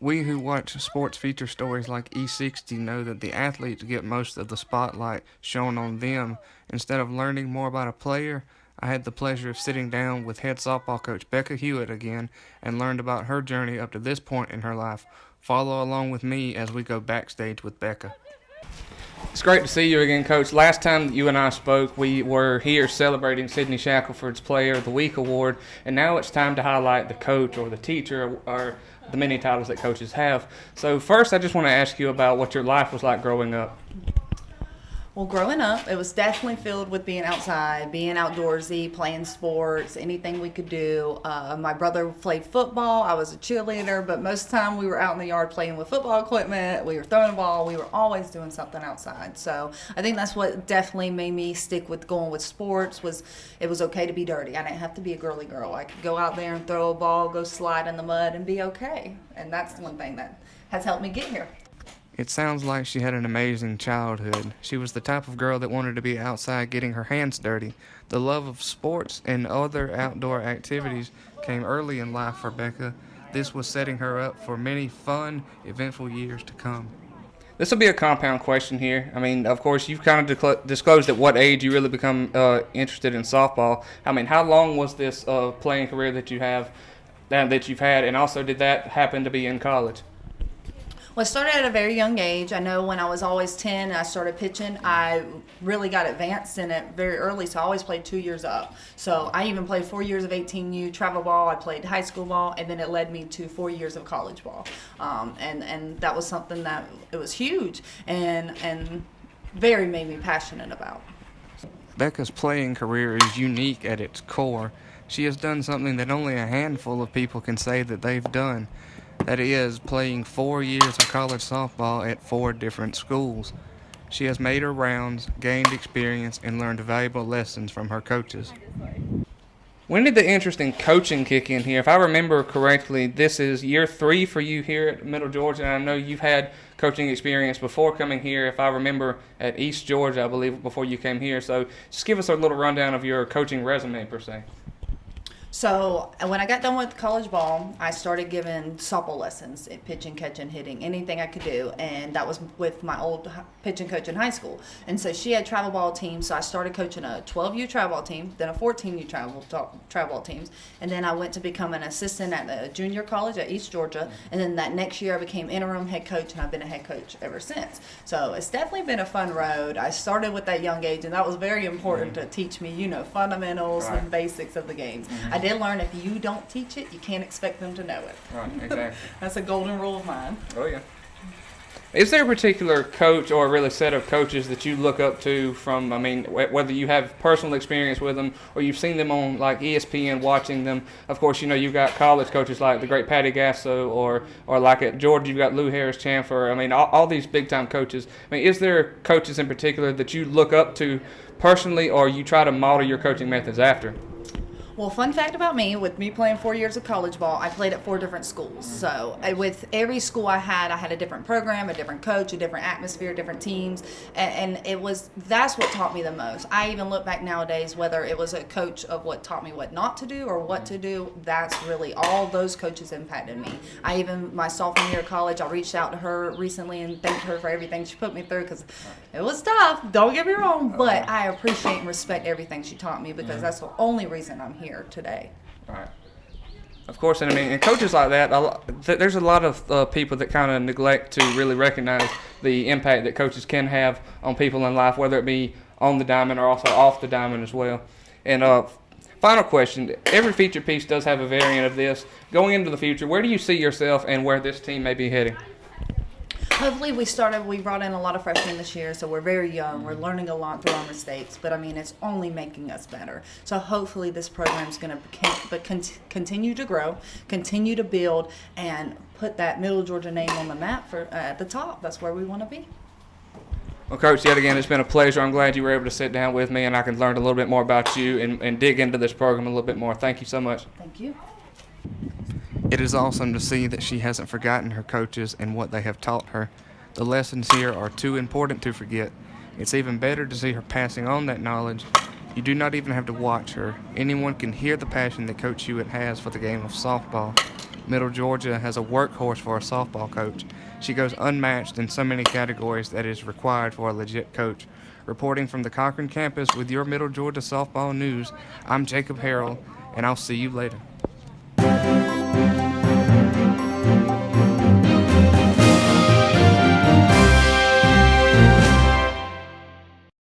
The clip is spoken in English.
We who watch sports feature stories like E60 know that the athletes get most of the spotlight shown on them. Instead of learning more about a player, I had the pleasure of sitting down with head softball coach Becca Hewitt again and learned about her journey up to this point in her life. Follow along with me as we go backstage with Becca. It's great to see you again, Coach. Last time that you and I spoke, we were here celebrating Sydney Shackelford's Player of the Week award, and now it's time to highlight the coach or the teacher or the many titles that coaches have. So first, I just want to ask you about what your life was like growing up. Well, growing up, it was definitely filled with being outside, being outdoorsy, playing sports, anything we could do. My brother played football. I was a cheerleader, but most of the time we were out in the yard playing with football equipment. We were throwing a ball. We were always doing something outside. So I think that's what definitely made me stick with going with sports. Was it was okay to be dirty. I didn't have to be a girly girl. I could go out there and throw a ball, go slide in the mud, and be okay. And that's one thing that has helped me get here. It sounds like she had an amazing childhood. She was the type of girl that wanted to be outside getting her hands dirty. The love of sports and other outdoor activities came early in life for Becca. This was setting her up for many fun, eventful years to come. This will be a compound question here. I mean, of course, you've kind of disclosed at what age you really become interested in softball. I mean, how long was this playing career that you've had, and also did that happen to be in college? Well, I started at a very young age. I know when I was always 10 and I started pitching, I really got advanced in it very early, so I always played 2 years up. So I even played 4 years of 18U travel ball. I played high school ball, and then it led me to 4 years of college ball. And that was something that it was huge and very made me passionate about. Becca's playing career is unique at its core. She has done something that only a handful of people can say that they've done. That is, playing 4 years of college softball at 4 different schools. She has made her rounds, gained experience, and learned valuable lessons from her coaches. When did the interest in coaching kick in here? If I remember correctly, this is year 3 for you here at Middle Georgia, and I know you've had coaching experience before coming here, if I remember, at East Georgia, I believe, before you came here. So just give us a little rundown of your coaching resume, per se. So when I got done with college ball, I started giving softball lessons, pitching, catching, hitting, anything I could do, and that was with my old pitching coach in high school. And so she had travel ball teams, so I started coaching a 12U travel ball team, then a 14U travel ball teams, and then I went to become an assistant at the junior college at East Georgia, and then that next year I became interim head coach, and I've been a head coach ever since. So it's definitely been a fun road. I started with that young age, and that was very important to teach me, fundamentals and basics of the games. I did learn if you don't teach it, you can't expect them to know it. Right, exactly. That's a golden rule of mine. Oh, yeah. Is there a particular coach or really set of coaches that you look up to from, whether you have personal experience with them or you've seen them on like ESPN watching them? Of course, you've got college coaches like the great Patty Gasso or like at Georgia, you've got Lou Harris-Chancellor. All these big-time coaches. Is there coaches in particular that you look up to personally or you try to model your coaching methods after? Well, fun fact about me, with me playing 4 years of college ball, I played at 4 different schools. So with every school I had a different program, a different coach, a different atmosphere, different teams. And that's what taught me the most. I even look back nowadays, whether it was a coach of what taught me what not to do or what to do, that's really all those coaches impacted me. My sophomore year of college, I reached out to her recently and thanked her for everything she put me through because it was tough, don't get me wrong, but I appreciate and respect everything she taught me because that's the only reason I'm here today. Right. Of course, and coaches like that, there's a lot of people that kind of neglect to really recognize the impact that coaches can have on people in life, whether it be on the diamond or also off the diamond as well. And final question, every feature piece does have a variant of this. Going into the future, where do you see yourself and where this team may be heading? Hopefully we brought in a lot of freshmen this year, so we're very young. We're learning a lot through our mistakes, but it's only making us better. So hopefully this program is going to continue to grow, continue to build, and put that Middle Georgia name on the map for at the top. That's where we want to be. Well, Coach, yet again, it's been a pleasure. I'm glad you were able to sit down with me and I can learn a little bit more about you and dig into this program a little bit more. Thank you so much. Thank you. It is awesome to see that she hasn't forgotten her coaches and what they have taught her. The lessons here are too important to forget. It's even better to see her passing on that knowledge. You do not even have to watch her. Anyone can hear the passion that Coach Hewitt has for the game of softball. Middle Georgia has a workhorse for a softball coach. She goes unmatched in so many categories that is required for a legit coach. Reporting from the Cochran campus with your Middle Georgia softball news, I'm Jacob Harrell, and I'll see you later.